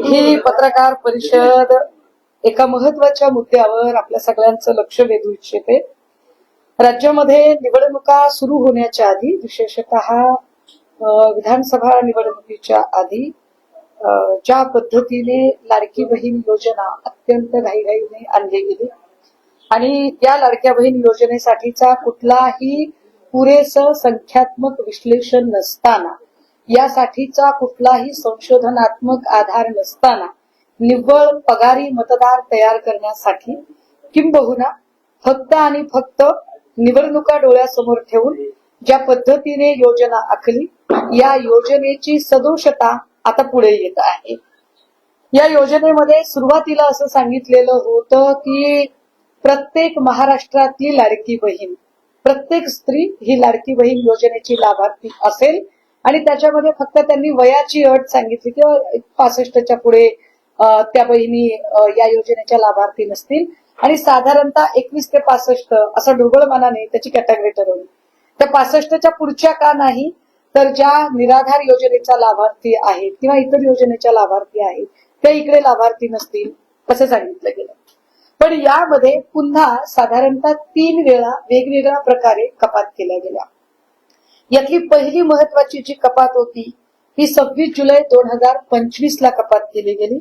ही पत्रकार परिषद एका महत्वाच्या मुद्द्यावर आपल्या सगळ्यांचं लक्ष वेधू इच्छिते। राज्यामध्ये निवडणुका सुरू होण्याच्या आधी, विशेषतः विधानसभा निवडणुकीच्या आधी ज्या पद्धतीने लाडकी बहीण योजना अत्यंत घाईघाईने आणली गेली आणि त्या लाडक्या बहीण योजनेसाठीचा कुठलाही पुरेसं संख्यात्मक विश्लेषण नसताना, यासाठीचा कुठलाही संशोधनात्मक आधार नसताना निव्वळ पगारी मतदार तयार करण्यासाठी किंबहुना फक्त आणि फक्त निवडणुका डोळ्यासमोर ठेवून ज्या पद्धतीने योजना आखली, या योजनेची सदोषता आता पुढे येत आहे। या योजनेमध्ये सुरुवातीला असं सांगितलेलं होतं की प्रत्येक महाराष्ट्रातली लाडकी बहीण, प्रत्येक स्त्री ही लाडकी बहीण योजनेची लाभार्थी असेल आणि त्याच्यामध्ये फक्त त्यांनी वयाची अट सांगितली की 65च्या पुढे त्या बहिणी या योजनेच्या लाभार्थी नसतील आणि साधारणतः 21 ते 65 असं ढोबळमानाने त्याची कॅटेगरी ठरवली। त्या 65च्या पुढच्या का नाही, तर ज्या निराधार योजनेच्या लाभार्थी आहेत किंवा इतर योजनेच्या लाभार्थी आहेत त्या इकडे लाभार्थी नसतील असं सांगितलं गेलं। पण यामध्ये पुन्हा साधारणतः 3 वेळा वेगवेगळ्या प्रकारे कपात केल्या गेल्या। यातली पहिली महत्वाची जी कपात होती ही 26 जुलै 2025 ला कपात केली गेली।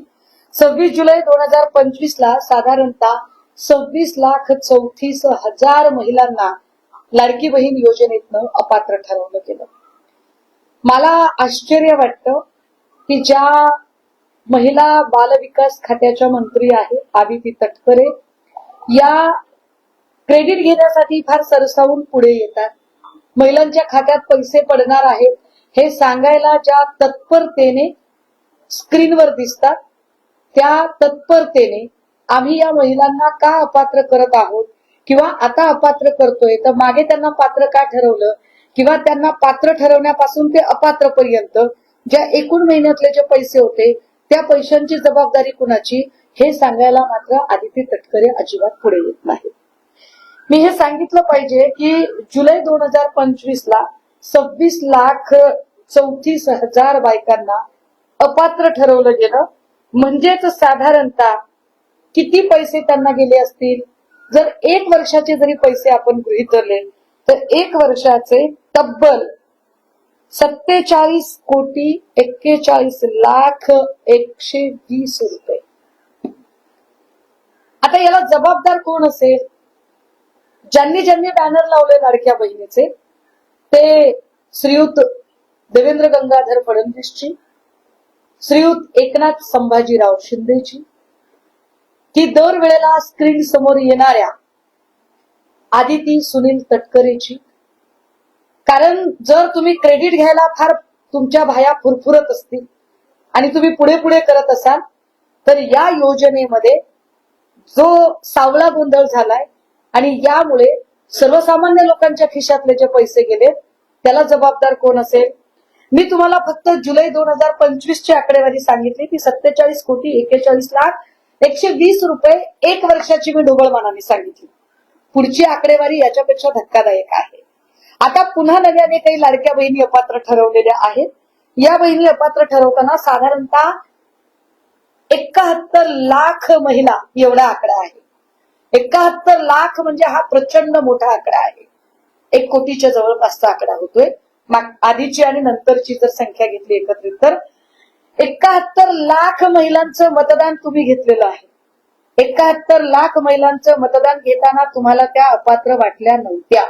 26 जुलै 2025 ला साधारणतः 26,34,000 महिलांना लाडकी बहीण योजनेतनं अपात्र ठरवलं गेलं। मला आश्चर्य वाटतं की ज्या महिला बाल विकास खात्याच्या मंत्री आहेत आदिती तटकरे, या क्रेडिट घेण्यासाठी फार सरसावून पुढे येतात। महिलांच्या खात्यात पैसे पडणार आहेत हे सांगायला ज्या तत्परतेने स्क्रीनवर दिसतात, त्या तत्परतेने आम्ही या महिलांना का अपात्र करत आहोत किंवा आता अपात्र करतोय, तर मागे त्यांना पात्र का ठरवलं किंवा त्यांना पात्र ठरवण्यापासून ते अपात्र पर्यंत ज्या एकूण महिन्यातले जे पैसे होते त्या पैशांची जबाबदारी कुणाची हे सांगायला मात्र आदिती तटकरे अजिबात पुढे येत नाही। मी हे सांगितलं पाहिजे की जुलै 2025 ला 26,34,000 बायकांना अपात्र ठरवलं गेलं। म्हणजेच साधारणतः किती पैसे त्यांना गेले असतील, जर 1 वर्षाचे जरी पैसे आपण गृहीत धरले तर 1 वर्षाचे तब्बल 47,41,01,20 रुपये। आता याला जबाबदार कोण असेल? ज्यांनी बॅनर लावले लाडक्या बहिणीचे ते श्रीयुत देवेंद्र गंगाधर फडणवीसजी, श्रीयुत एकनाथ संभाजीराव शिंदेजी, की दरवेळेला स्क्रीन समोर येणाऱ्या आदिती सुनील तटकरेची। कारण जर तुम्ही क्रेडिट घ्यायला फार तुमच्या भाया फुरफुरत असतील आणि तुम्ही पुढे पुढे करत असाल तर या योजनेमध्ये जो सावळा गोंधळ झालाय आणि यामुळे सर्वसामान्य लोकांच्या खिशातले जे पैसे गेले त्याला जबाबदार कोण असेल? मी तुम्हाला फक्त जुलै 2025 ची आकडेवारी सांगितली ती 47,41,01,20 रुपये 1 वर्षाची मी ढोबळमानाने सांगितली। पुढची आकडेवारी याच्यापेक्षा धक्कादायक आहे। आता पुन्हा नव्याने काही लाडक्या बहिणी अपात्र ठरवलेल्या आहेत। या बहिणी अपात्र ठरवताना साधारणतः 71 लाख महिला एवढा आकडा आहे। 71 लाख म्हणजे हा प्रचंड मोठा आकडा आहे। 1 कोटीच्या जवळपासचा आकडा होतोय। आधीची आणि नंतरची जर संख्या घेतली एकत्रित तर 71 लाख महिलांचं मतदान तुम्ही घेतलेलं आहे। 71 लाख महिलांचं मतदान घेताना तुम्हाला त्या अपात्र वाटल्या नव्हत्या।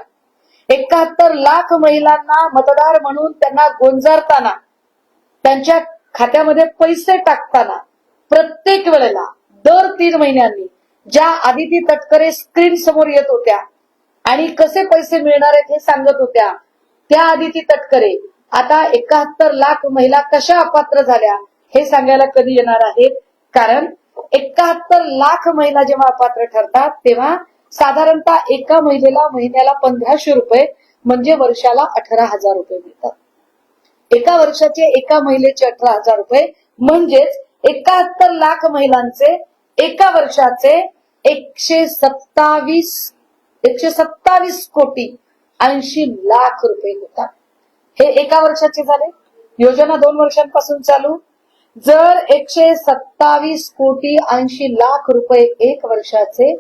71 लाख महिलांना मतदार म्हणून त्यांना गोंजारताना, त्यांच्या खात्यामध्ये पैसे टाकताना प्रत्येक वेळेला दर 3 महिन्यांनी ज्या आदिती तटकरे स्क्रीन समोर येत होत्या आणि कसे पैसे मिळणार आहेत हे सांगत होत्या, त्या आदिती तटकरे आता 71 लाख महिला कशा अपात्र झाल्या हे सांगायला कधी येणार आहेत? कारण 71 लाख महिला जेव्हा अपात्र ठरतात तेव्हा साधारणतः एका महिलेला महिन्याला 1500 रुपये म्हणजे वर्षाला 18,000 रुपये मिळतात। एका वर्षाचे एका महिलेचे 18,000 रुपये म्हणजेच 71 लाख महिलांचे एका वर्षाचे 127 कोटी 80 लाख रुपये होतात। हे एका वर्षाचे झाले। योजना 2 वर्षांपासून चालू, जर 127 कोटी 80 लाख रुपये एक वर्षाचे,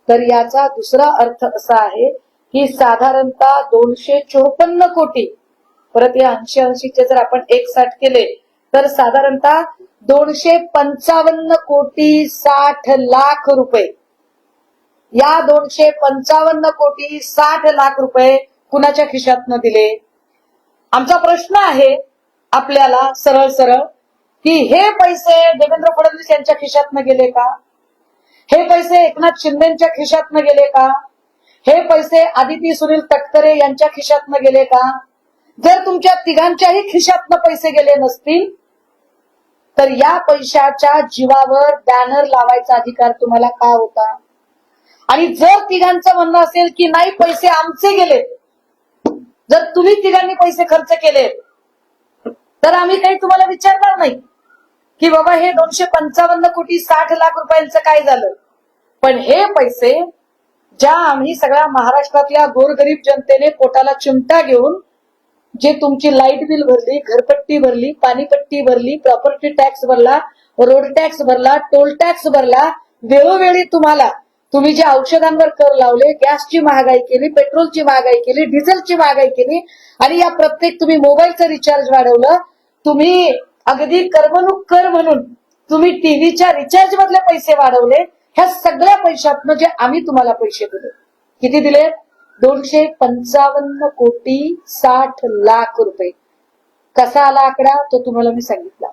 तर याचा दुसरा अर्थ असा आहे की साधारणतः 254 कोटी, परत या 80-80 जर आपण 160 केले तर साधारणतः 255 कोटी 60 लाख रुपये, या 255 कोटी 60 लाख रुपये कुणाच्या खिशातनं दिले? आमचा प्रश्न आहे आपल्याला सरळ सरळ की हे पैसे देवेंद्र फडणवीस यांच्या खिशातनं गेले का? हे पैसे एकनाथ शिंदेच्या खिशातनं गेले का? हे पैसे आदिती सुनील तटकरे यांच्या खिशातनं गेले का? जर तुमच्या तिघांच्याही खिशातनं पैसे गेले नसतील तर या पैशाच्या जीवावर बॅनर लावायचा अधिकार तुम्हाला का होता? आणि जर तिघांचं म्हणणं असेल की नाही पैसे आमचे गेले, जर तुम्ही तिघांनी पैसे खर्च केले तर आम्ही काही तुम्हाला विचारणार नाही की बाबा हे 255 कोटी 60 लाख रुपयांचं काय झालं. पण हे पैसे ज्या आम्ही सगळ्या महाराष्ट्रातल्या गोरगरीब जनतेने पोटाला चिमटा घेऊन जे तुमची लाईट बिल भरली, घरपट्टी भरली, पाणीपट्टी भरली, प्रॉपर्टी टॅक्स भरला, रोड टॅक्स भरला, टोल टॅक्स भरला, वेळोवेळी तुम्ही जे औषधांवर कर लावले, गॅसची महागाई केली, पेट्रोलची महागाई केली, डिझेलची महागाई केली, आणि या प्रत्येक तुम्ही मोबाईलचं रिचार्ज वाढवलं, तुम्ही अगदी करमणूक कर म्हणून तुम्ही टीव्हीच्या रिचार्ज मधले पैसे वाढवले. ह्या सगळ्या पैशातनं जे आम्ही तुम्हाला पैसे दिले, किती दिले? 255 कोटी 60 लाख रुपये. कसा आला आकडा तो तुम्हाला मी सांगितला.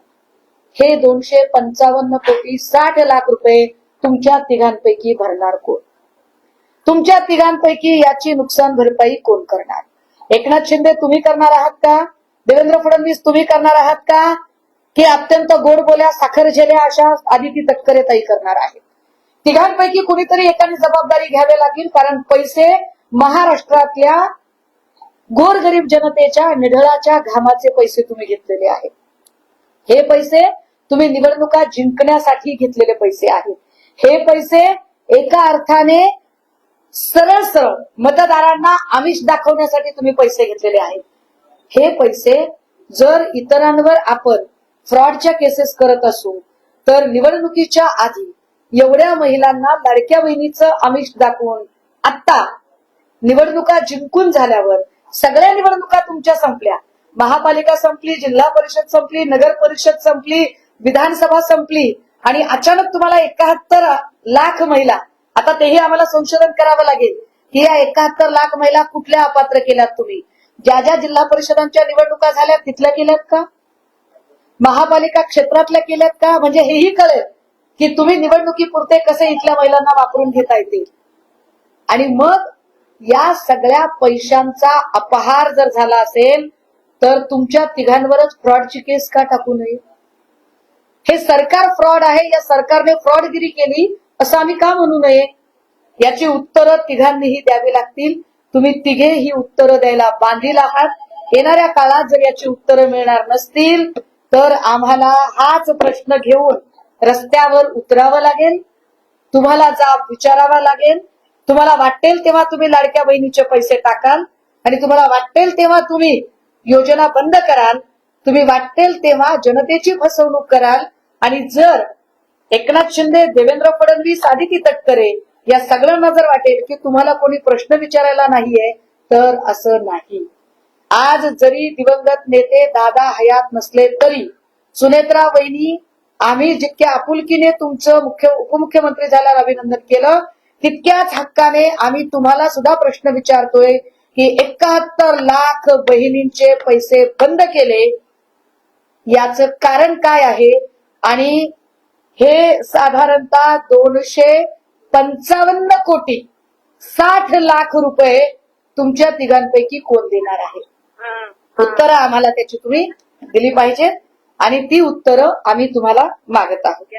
हे 255 कोटी 60 लाख रुपये तुमच्या तिघांपैकी भरणार कोण? तुमच्या तिघांपैकी याची नुकसान भरपाई कोण करणार? एकनाथ शिंदे तुम्ही करणार आहात का? देवेंद्र फडणवीस तुम्ही करणार आहात का? की अत्यंत गोड बोल्या साखर झेल्या अशा आदिती तटकरे ताई करणार आहेत? तिघांपैकी कुणीतरी एकाने जबाबदारी घ्यावी लागेल, कारण पैसे महाराष्ट्रातल्या गोरगरीब जनतेच्या निढळाच्या घामाचे पैसे तुम्ही घेतलेले आहेत. हे पैसे तुम्ही निवडणुका जिंकण्यासाठी घेतलेले पैसे आहेत. हे पैसे एका अर्थाने सरळ सरळ मतदारांना आमिष दाखवण्यासाठी तुम्ही पैसे घेतलेले आहेत. हे पैसे जर इतरांवर आपण फ्रॉडच्या केसेस करत असू तर निवडणुकीच्या आधी एवढ्या महिलांना लाडक्या बहिणीचं आमिष दाखवून आता निवडणुका जिंकून झाल्यावर सगळ्या निवडणुका तुमच्या संपल्या, महापालिका संपली, जिल्हा परिषद संपली, नगर परिषद संपली, विधानसभा संपली, आणि अचानक तुम्हाला 71 लाख महिला, आता तेही आम्हाला संशोधन करावं लागेल की या 71 लाख महिला कुठल्या अपात्र केल्यात तुम्ही? ज्या ज्या जिल्हा परिषदांच्या निवडणुका झाल्या तिथल्या केल्यात का? महापालिका क्षेत्रातल्या केल्यात का? म्हणजे हेही कळेल की तुम्ही निवडणुकीपुरते कसे इथल्या महिलांना वापरून घेता येतील. आणि मग या सगळ्या पैशांचा अपहार जर झाला असेल तर तुमच्या तिघांवरच फ्रॉडची केस का टाकू नये? हे सरकार फ्रॉड आहे, या सरकारने फ्रॉडगिरी केली असं आम्ही का म्हणू नये? याची उत्तरं तिघांनीही द्यावी लागतील. तुम्ही तिघे ही उत्तरं द्यायला बांधील आहात. येणाऱ्या काळात जर याची उत्तरं मिळणार नसतील तर आम्हाला हाच प्रश्न घेऊन रस्त्यावर उतरावं लागेल, तुम्हाला जाब विचारावा लागेल. तुम्हाला वाटेल तेव्हा तुम्ही लाडक्या बहिणीचे पैसे टाकाल, आणि तुम्हाला वाटेल तेव्हा तुम्ही योजना बंद कराल, तुम्ही वाटेल तेव्हा जनतेची फसवणूक कराल. आणि जर एकनाथ शिंदे, देवेंद्र फडणवीस, आदिती तटकरे या सगळ्यांना जर वाटेल की तुम्हाला कोणी प्रश्न विचारायला नाहीये, तर असं नाही. आज जरी दिवंगत नेते दादा हयात नसले तरी सुनेत्रा वहिनी, आम्ही जितक्या आपुलकीने तुमचं उपमुख्यमंत्री झाल्यावर अभिनंदन केलं, तितक्याच हक्काने आम्ही तुम्हाला सुद्धा प्रश्न विचारतोय की 71 लाख बहिणींचे पैसे बंद केले, याचं कारण काय आहे? आणि हे साधारणतः 255 कोटी 60 लाख रुपये तुमच्या तिघांपैकी कोण देणार आहे? उत्तरं आम्हाला त्याची तुम्ही दिली पाहिजेत, आणि ती उत्तरं आम्ही तुम्हाला मागत आहोत.